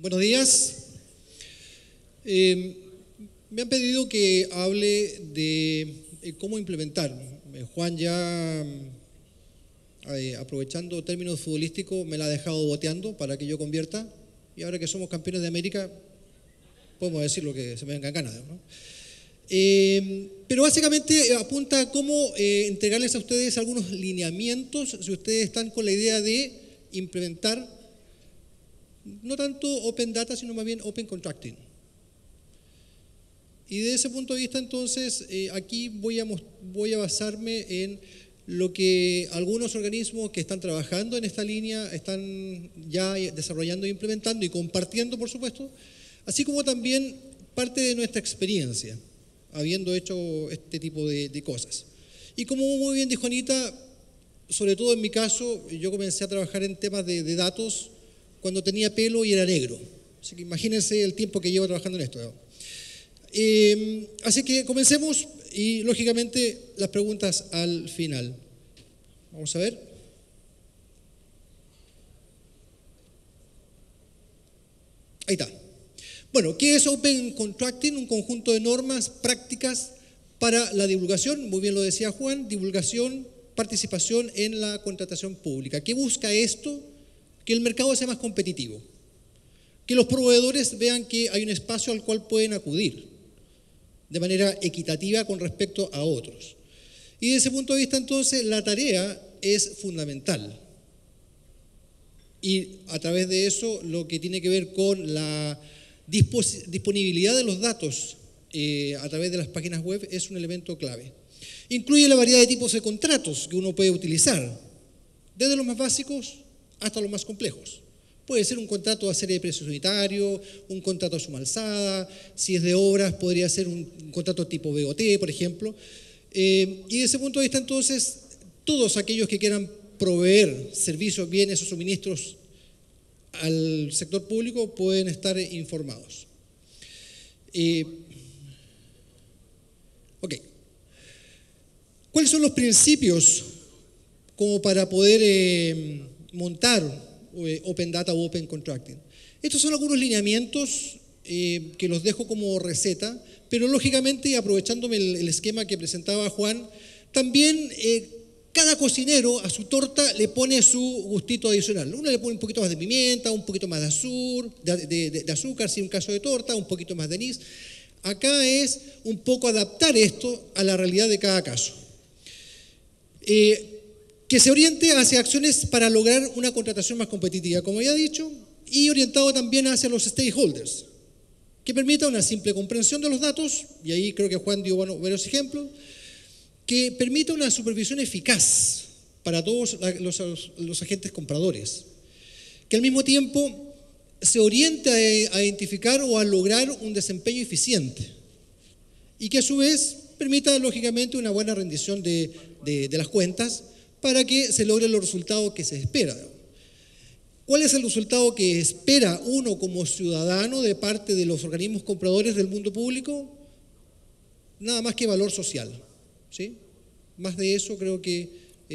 Buenos días. Me han pedido que hable de cómo implementar. Juan ya, aprovechando términos futbolísticos, me la ha dejado boteando para que yo convierta. Y ahora que somos campeones de América, podemos decir lo que se me venga en ganas, ¿no? Pero básicamente apunta a cómo entregarles a ustedes algunos lineamientos si ustedes están con la idea de implementar no tanto Open Data, sino más bien Open Contracting. Y de ese punto de vista, entonces, aquí voy a basarme en lo que algunos organismos que están trabajando en esta línea están ya desarrollando e implementando y compartiendo, por supuesto, así como también parte de nuestra experiencia, habiendo hecho este tipo de cosas. Y como muy bien dijo Anita, sobre todo en mi caso, yo comencé a trabajar en temas de datos cuando tenía pelo y era negro. Así que imagínense el tiempo que llevo trabajando en esto, ¿no? Así que comencemos y, lógicamente, las preguntas al final. Vamos a ver. Ahí está. Bueno, ¿qué es Open Contracting? Un conjunto de normas prácticas para la divulgación, muy bien lo decía Juan, divulgación, participación en la contratación pública. ¿Qué busca esto? Que el mercado sea más competitivo, que los proveedores vean que hay un espacio al cual pueden acudir de manera equitativa con respecto a otros. Y desde ese punto de vista, entonces, la tarea es fundamental. Y a través de eso, lo que tiene que ver con la disponibilidad de los datos a través de las páginas web es un elemento clave. Incluye la variedad de tipos de contratos que uno puede utilizar, desde los más básicos hasta los más complejos. Puede ser un contrato a serie de precios unitarios, un contrato a suma alzada, si es de obras podría ser un contrato tipo BOT, por ejemplo. Y desde ese punto de vista, entonces, todos aquellos que quieran proveer servicios, bienes o suministros al sector público pueden estar informados. Ok. ¿Cuáles son los principios como para poder montar Open Data o Open Contracting? Estos son algunos lineamientos que los dejo como receta, pero lógicamente, aprovechándome el esquema que presentaba Juan, también cada cocinero a su torta le pone su gustito adicional. Uno le pone un poquito más de pimienta, un poquito más de azúcar, si es un caso de torta, un poquito más de anís. Acá es un poco adaptar esto a la realidad de cada caso. Que se oriente hacia acciones para lograr una contratación más competitiva, como ya he dicho, y orientado también hacia los stakeholders, que permita una simple comprensión de los datos, y ahí creo que Juan dio varios ejemplos, que permita una supervisión eficaz para todos los agentes compradores, que al mismo tiempo se oriente a identificar o a lograr un desempeño eficiente, y que a su vez permita, lógicamente, una buena rendición de las cuentas, para que se logren los resultados que se esperan. ¿Cuál es el resultado que espera uno como ciudadano de parte de los organismos compradores del mundo público? Nada más que valor social, ¿sí? Más de eso creo que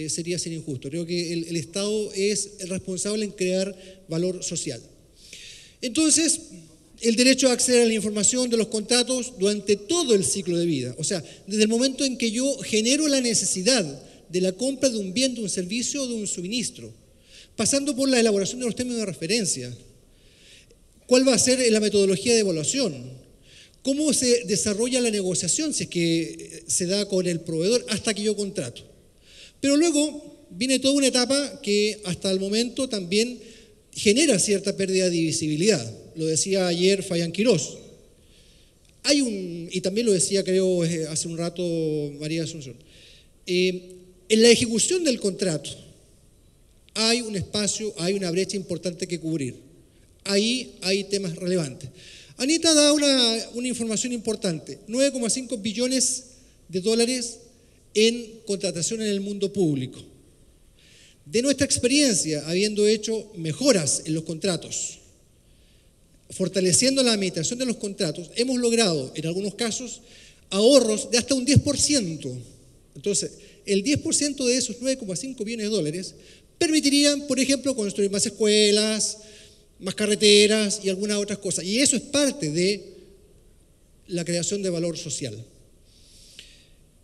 sería ser injusto. Creo que el Estado es el responsable en crear valor social. Entonces, el derecho a acceder a la información de los contratos durante todo el ciclo de vida. O sea, desde el momento en que yo genero la necesidad de la compra de un bien, de un servicio o de un suministro, pasando por la elaboración de los términos de referencia, cuál va a ser la metodología de evaluación, cómo se desarrolla la negociación, si es que se da con el proveedor, hasta que yo contrato. Pero luego viene toda una etapa que hasta el momento también genera cierta pérdida de visibilidad. Lo decía ayer Fabián Quirós. Y también lo decía, creo, hace un rato María Asunción. En la ejecución del contrato hay un espacio, hay una brecha importante que cubrir. Ahí hay temas relevantes. Anita da una información importante, 9,5 billones de dólares en contratación en el mundo público. De nuestra experiencia, habiendo hecho mejoras en los contratos, fortaleciendo la administración de los contratos, hemos logrado, en algunos casos, ahorros de hasta un 10%. Entonces, el 10% de esos 9,5 billones de dólares permitirían, por ejemplo, construir más escuelas, más carreteras y algunas otras cosas. Y eso es parte de la creación de valor social.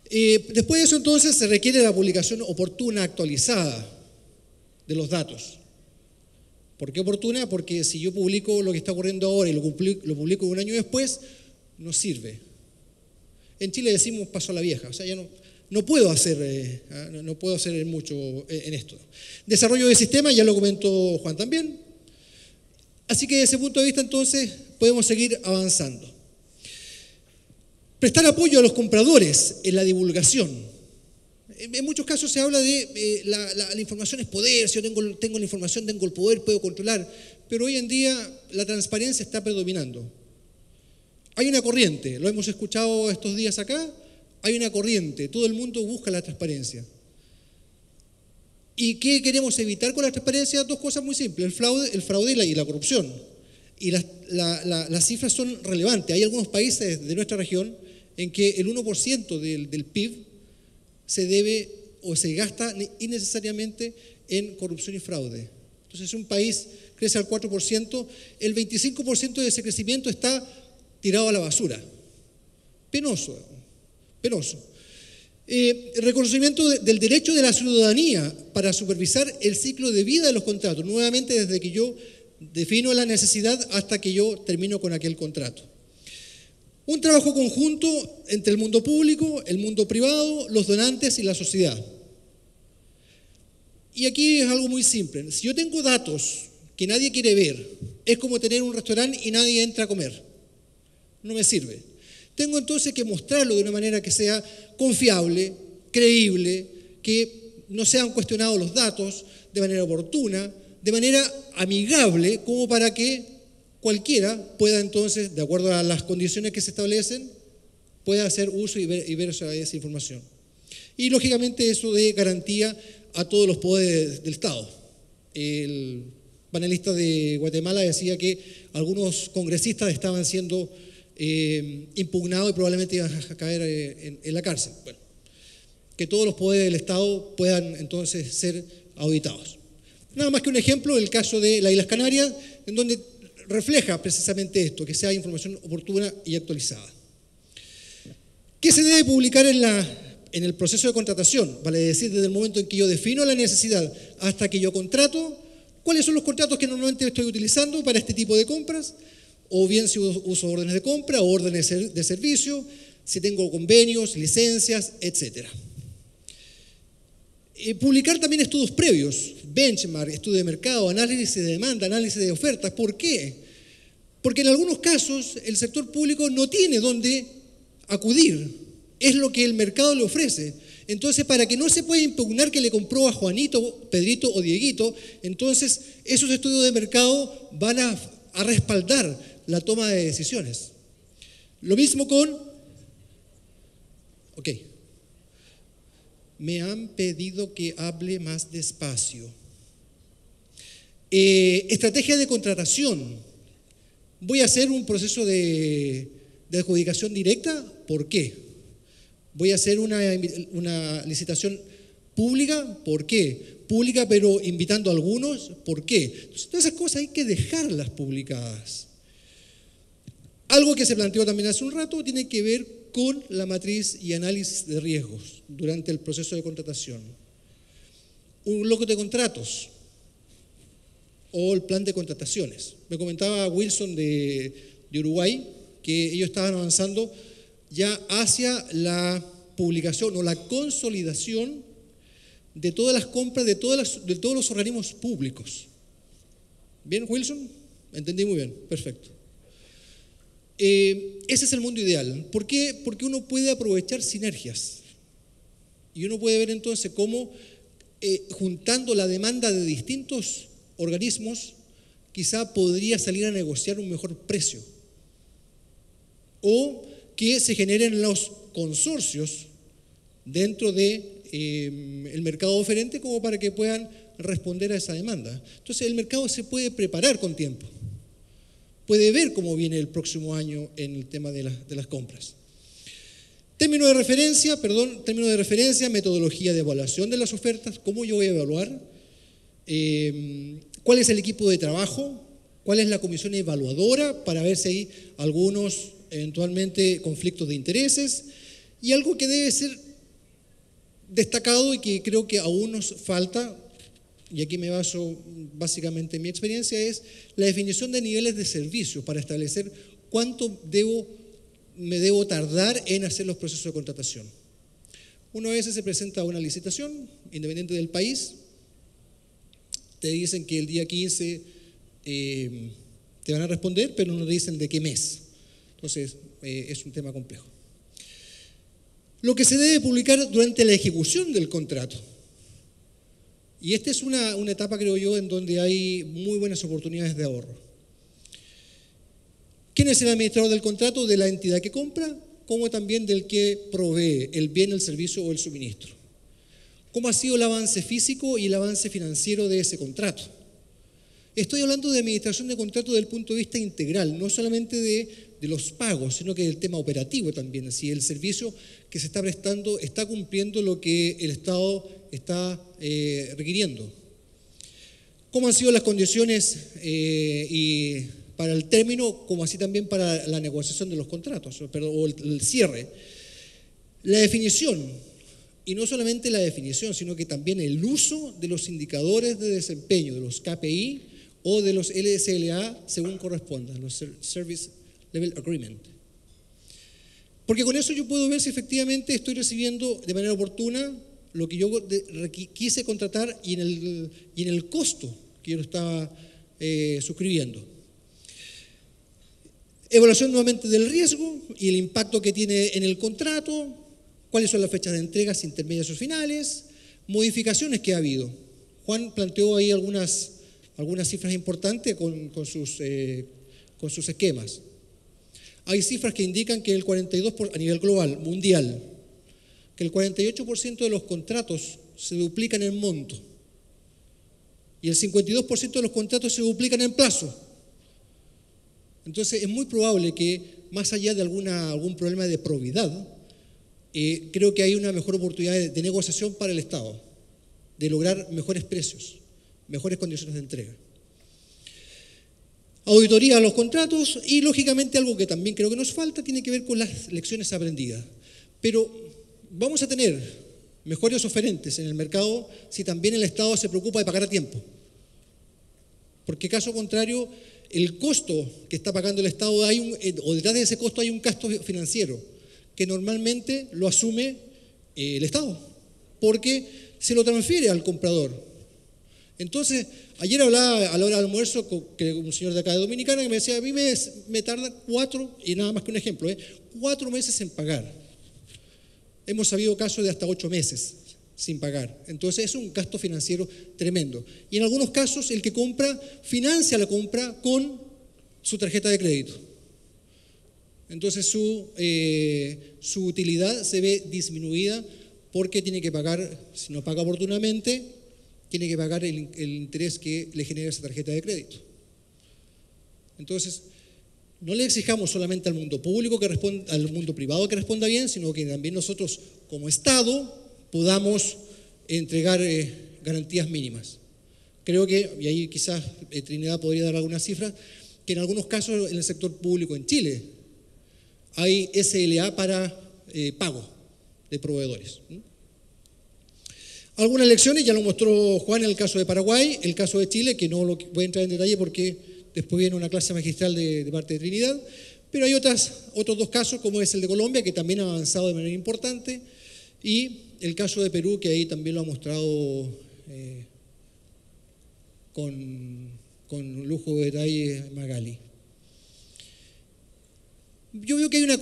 Después de eso, entonces, se requiere la publicación oportuna, actualizada de los datos. ¿Por qué oportuna? Porque si yo publico lo que está ocurriendo ahora y lo publico un año después, no sirve. En Chile decimos paso a la vieja, o sea, ya no puedo hacer mucho en esto. Desarrollo de sistemas, ya lo comentó Juan también. Así que desde ese punto de vista, entonces, podemos seguir avanzando. Prestar apoyo a los compradores en la divulgación. En muchos casos se habla de la información es poder, si yo tengo la información, tengo el poder, puedo controlar, pero hoy en día la transparencia está predominando. Hay una corriente, lo hemos escuchado estos días acá, hay una corriente, todo el mundo busca la transparencia. ¿Y qué queremos evitar con la transparencia? Dos cosas muy simples, el fraude y la corrupción. Y las cifras son relevantes. Hay algunos países de nuestra región en que el 1% del PIB se debe o se gasta innecesariamente en corrupción y fraude. Entonces, si un país crece al 4%, el 25% de ese crecimiento está tirado a la basura. Penoso. Reconocimiento del derecho de la ciudadanía para supervisar el ciclo de vida de los contratos, nuevamente desde que yo defino la necesidad hasta que yo termino con aquel contrato. Un trabajo conjunto entre el mundo público, el mundo privado, los donantes y la sociedad. Y aquí es algo muy simple. Si yo tengo datos que nadie quiere ver, es como tener un restaurante y nadie entra a comer. No me sirve. Tengo entonces que mostrarlo de una manera que sea confiable, creíble, que no sean cuestionados los datos de manera oportuna, de manera amigable, como para que cualquiera pueda entonces, de acuerdo a las condiciones que se establecen, pueda hacer uso y ver esa información. Y lógicamente eso de garantía a todos los poderes del Estado. El panelista de Guatemala decía que algunos congresistas estaban siendo impugnados y probablemente iban a caer en la cárcel. Bueno, que todos los poderes del Estado puedan entonces ser auditados. Nada más que un ejemplo, el caso de las Islas Canarias, en donde refleja precisamente esto, que sea información oportuna y actualizada. ¿Qué se debe publicar en el proceso de contratación? Vale decir, desde el momento en que yo defino la necesidad hasta que yo contrato, ¿cuáles son los contratos que normalmente estoy utilizando para este tipo de compras? O bien si uso órdenes de compra o órdenes de servicio, si tengo convenios, licencias, etc. Publicar también estudios previos, benchmark, estudio de mercado, análisis de demanda, análisis de ofertas. ¿Por qué? Porque en algunos casos el sector público no tiene dónde acudir, es lo que el mercado le ofrece. Entonces, para que no se pueda impugnar que le compró a Juanito, Pedrito o Dieguito, entonces esos estudios de mercado van a respaldar la toma de decisiones. Lo mismo con... Ok. Me han pedido que hable más despacio. Estrategia de contratación. Voy a hacer un proceso de adjudicación directa. ¿Por qué? Voy a hacer una licitación pública. ¿Por qué? Pública pero invitando a algunos. ¿Por qué? Entonces, todas esas cosas hay que dejarlas publicadas. Algo que se planteó también hace un rato tiene que ver con la matriz y análisis de riesgos durante el proceso de contratación. Un bloque de contratos o el plan de contrataciones. Me comentaba Wilson de Uruguay que ellos estaban avanzando ya hacia la publicación o la consolidación de todas las compras de todos los organismos públicos. ¿Bien, Wilson? Entendí muy bien, perfecto. Ese es el mundo ideal. ¿Por qué? Porque uno puede aprovechar sinergias y uno puede ver entonces cómo juntando la demanda de distintos organismos quizá podría salir a negociar un mejor precio o que se generen los consorcios dentro del mercado oferente como para que puedan responder a esa demanda. Entonces el mercado se puede preparar con tiempo. Puede ver cómo viene el próximo año en el tema de las compras. Término de referencia, metodología de evaluación de las ofertas, cómo yo voy a evaluar, cuál es el equipo de trabajo, ¿Cuál es la comisión evaluadora para ver si hay algunos eventualmente conflictos de intereses? Y algo que debe ser destacado y que creo que aún nos falta, y aquí me baso básicamente en mi experiencia, es la definición de niveles de servicio para establecer cuánto me debo tardar en hacer los procesos de contratación. Una vez se presenta una licitación, independiente del país, te dicen que el día 15 te van a responder, pero no te dicen de qué mes. Entonces, es un tema complejo. Lo que se debe publicar durante la ejecución del contrato. Y esta es una etapa, creo yo, en donde hay muy buenas oportunidades de ahorro. ¿Quién es el administrador del contrato? De la entidad que compra, como también del que provee el bien, el servicio o el suministro. ¿Cómo ha sido el avance físico y el avance financiero de ese contrato? Estoy hablando de administración de contrato desde el punto de vista integral, no solamente de los pagos, sino que del tema operativo también. Si el servicio que se está prestando está cumpliendo lo que el Estado está requiriendo. ¿Cómo han sido las condiciones y para el término, como así también para la negociación de los contratos, o el cierre? La definición, y no solamente la definición, sino que también el uso de los indicadores de desempeño, de los KPI o de los LSLA, según correspondan, los Service Level Agreement. Porque con eso yo puedo ver si efectivamente estoy recibiendo de manera oportuna lo que yo quise contratar y en el costo que yo estaba suscribiendo. Evaluación nuevamente del riesgo y el impacto que tiene en el contrato, cuáles son las fechas de entregas intermedias o finales, modificaciones que ha habido. Juan planteó ahí algunas cifras importantes con sus esquemas. Hay cifras que indican que el 42% a nivel global, mundial, que el 48% de los contratos se duplican en monto y el 52% de los contratos se duplican en plazo. Entonces es muy probable que, más allá de algún problema de probidad, creo que hay una mejor oportunidad de negociación para el Estado, de lograr mejores precios, mejores condiciones de entrega. Auditoría a los contratos y, lógicamente, algo que también creo que nos falta tiene que ver con las lecciones aprendidas. Pero vamos a tener mejores oferentes en el mercado si también el Estado se preocupa de pagar a tiempo. Porque, caso contrario, el costo que está pagando el Estado, o detrás de ese costo hay un gasto financiero que normalmente lo asume el Estado, porque se lo transfiere al comprador. Entonces, ayer hablaba a la hora del almuerzo con un señor de acá de Dominicana que me decía, a mí me tarda 4, y nada más que un ejemplo, 4 meses en pagar. Hemos sabido casos de hasta 8 meses sin pagar. Entonces, es un gasto financiero tremendo. Y en algunos casos, el que compra, financia la compra con su tarjeta de crédito. Entonces, su utilidad se ve disminuida porque tiene que pagar, si no paga oportunamente, tiene que pagar el interés que le genera esa tarjeta de crédito. Entonces, no le exijamos solamente al mundo público, al mundo privado que responda bien, sino que también nosotros, como Estado, podamos entregar garantías mínimas. Creo que, y ahí quizás Trinidad podría dar algunas cifras, que en algunos casos en el sector público en Chile hay SLA para pago de proveedores. Algunas lecciones, ya lo mostró Juan en el caso de Paraguay, el caso de Chile, que no lo voy a entrar en detalle porque después viene una clase magistral de parte de Trinidad, pero hay otros 2 casos, como es el de Colombia, que también ha avanzado de manera importante, y el caso de Perú, que ahí también lo ha mostrado con lujo de detalle Magali. Yo veo que hay una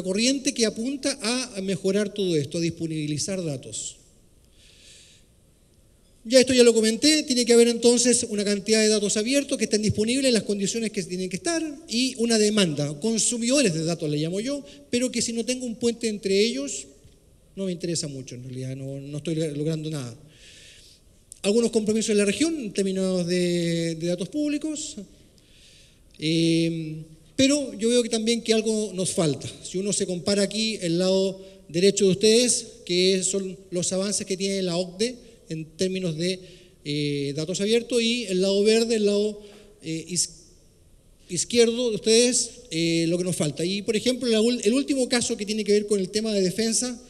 corriente que apunta a mejorar todo esto, a disponibilizar datos. Esto ya lo comenté, tiene que haber entonces una cantidad de datos abiertos que estén disponibles en las condiciones que tienen que estar y una demanda, consumidores de datos le llamo yo, pero que si no tengo un puente entre ellos, no me interesa mucho en realidad, no estoy logrando nada. Algunos compromisos en la región en términos de datos públicos, pero yo veo que también que algo nos falta. Si uno se compara aquí el lado derecho de ustedes, que son los avances que tiene la OCDE, en términos de datos abiertos, y el lado verde, el lado izquierdo de ustedes lo que nos falta. Y, por ejemplo, el último caso que tiene que ver con el tema de defensa,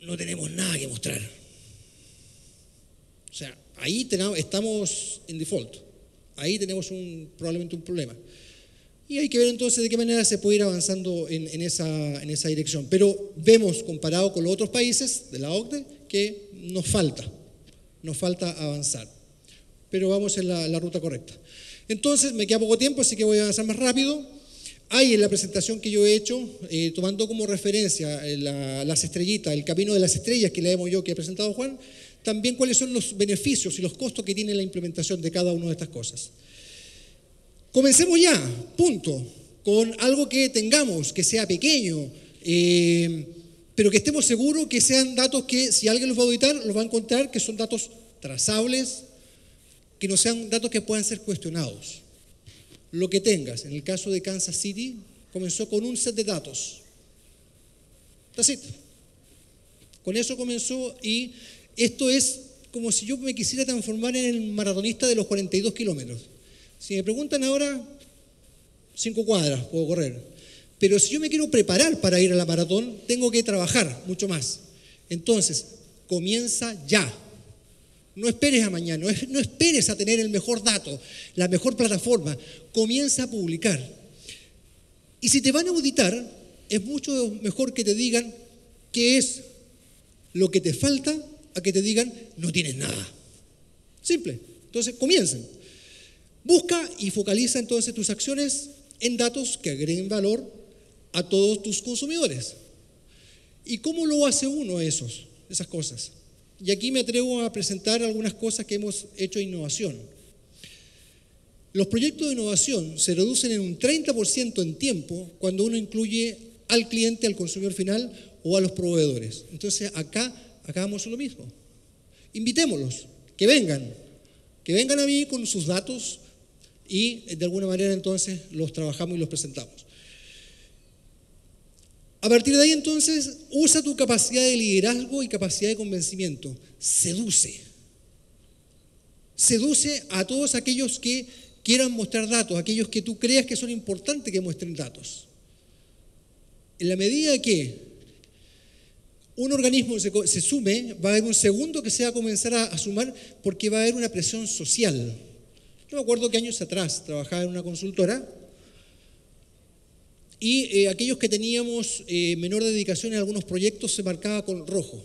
no tenemos nada que mostrar. O sea, ahí estamos en default. Ahí tenemos probablemente un problema. Y hay que ver entonces de qué manera se puede ir avanzando en esa dirección. Pero vemos, comparado con los otros países de la OCDE, que nos falta avanzar. Pero vamos en la ruta correcta. Entonces, me queda poco tiempo, así que voy a avanzar más rápido. Hay en la presentación que yo he hecho, tomando como referencia las estrellitas, el camino de las estrellas que leemos yo, que ha presentado Juan, también cuáles son los beneficios y los costos que tiene la implementación de cada una de estas cosas. Comencemos ya, punto, con algo que tengamos, que sea pequeño, pero que estemos seguros que sean datos que si alguien los va a auditar, los va a encontrar que son datos trazables, que no sean datos que puedan ser cuestionados. Lo que tengas, en el caso de Kansas City, comenzó con un set de datos. That's it. Con eso comenzó y esto es como si yo me quisiera transformar en el maratonista de los 42 kilómetros. Si me preguntan ahora, 5 cuadras puedo correr. Pero si yo me quiero preparar para ir a la maratón, tengo que trabajar mucho más. Entonces, comienza ya. No esperes a mañana, no esperes a tener el mejor dato, la mejor plataforma. Comienza a publicar. Y si te van a auditar, es mucho mejor que te digan qué es lo que te falta a que te digan no tienes nada. Simple. Entonces, comiencen. Busca y focaliza entonces tus acciones en datos que agreguen valor a todos tus consumidores. ¿Y cómo lo hace uno esas cosas? Y aquí me atrevo a presentar algunas cosas que hemos hecho de innovación. Los proyectos de innovación se reducen en un 30% en tiempo cuando uno incluye al cliente, al consumidor final o a los proveedores. Entonces acá vamos a lo mismo. Invitémoslos, que vengan a mí con sus datos y de alguna manera entonces los trabajamos y los presentamos. A partir de ahí entonces usa tu capacidad de liderazgo y capacidad de convencimiento. Seduce a todos aquellos que quieran mostrar datos, aquellos que tú creas que son importantes que muestren datos. En la medida que un organismo se sume, va a haber un segundo que se va a comenzar a sumar porque va a haber una presión social. Yo me acuerdo que años atrás trabajaba en una consultora y aquellos que teníamos menor dedicación en algunos proyectos se marcaba con rojo.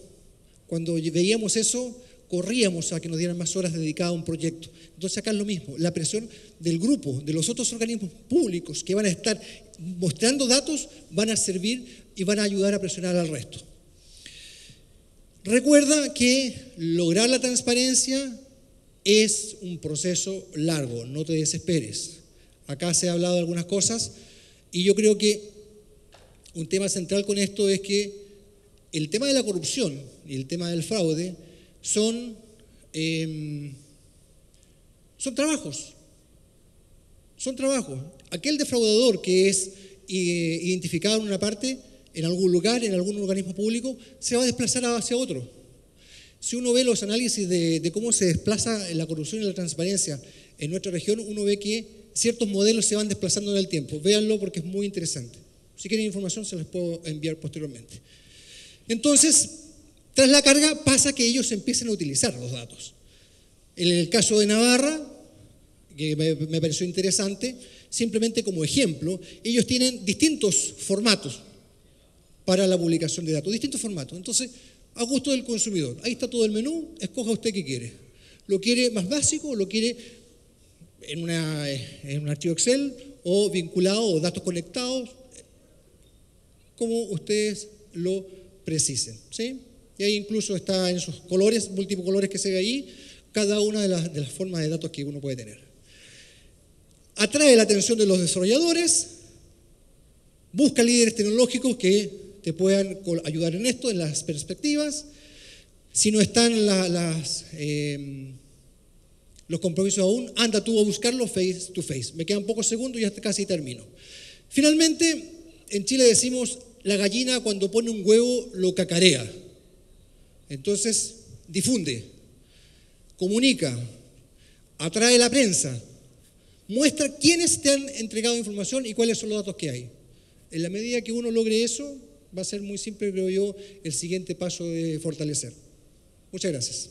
Cuando veíamos eso, corríamos a que nos dieran más horas dedicadas a un proyecto. Entonces acá es lo mismo, la presión del grupo, de los otros organismos públicos que van a estar mostrando datos, van a servir y van a ayudar a presionar al resto. Recuerda que lograr la transparencia es un proceso largo, no te desesperes. Acá se ha hablado de algunas cosas y yo creo que un tema central con esto es que el tema de la corrupción y el tema del fraude son trabajos. Son trabajos. Aquel defraudador que es identificado en una parte, en algún lugar, en algún organismo público, se va a desplazar hacia otro. Si uno ve los análisis de cómo se desplaza la corrupción y la transparencia en nuestra región, uno ve que ciertos modelos se van desplazando en el tiempo. Véanlo porque es muy interesante. Si quieren información se les puedo enviar posteriormente. Entonces, tras la carga pasa que ellos empiezan a utilizar los datos. En el caso de Navarra, que me pareció interesante, simplemente como ejemplo, ellos tienen distintos formatos para la publicación de datos, distintos formatos. Entonces, a gusto del consumidor. Ahí está todo el menú, escoja usted qué quiere. ¿Lo quiere más básico o lo quiere en un archivo Excel o vinculado o datos conectados? Como ustedes lo precisen, ¿sí? Y ahí incluso está en esos colores, múltiples colores que se ve ahí, cada una de las formas de datos que uno puede tener. Atrae la atención de los desarrolladores, busca líderes tecnológicos que te puedan ayudar en esto, en las perspectivas. Si no están los compromisos aún, anda tú a buscarlos face to face. Me quedan pocos segundos y ya casi termino. Finalmente, en Chile decimos, la gallina cuando pone un huevo lo cacarea. Entonces, difunde, comunica, atrae la prensa, muestra quiénes te han entregado información y cuáles son los datos que hay. En la medida que uno logre eso, va a ser muy simple, creo yo, el siguiente paso de fortalecer. Muchas gracias.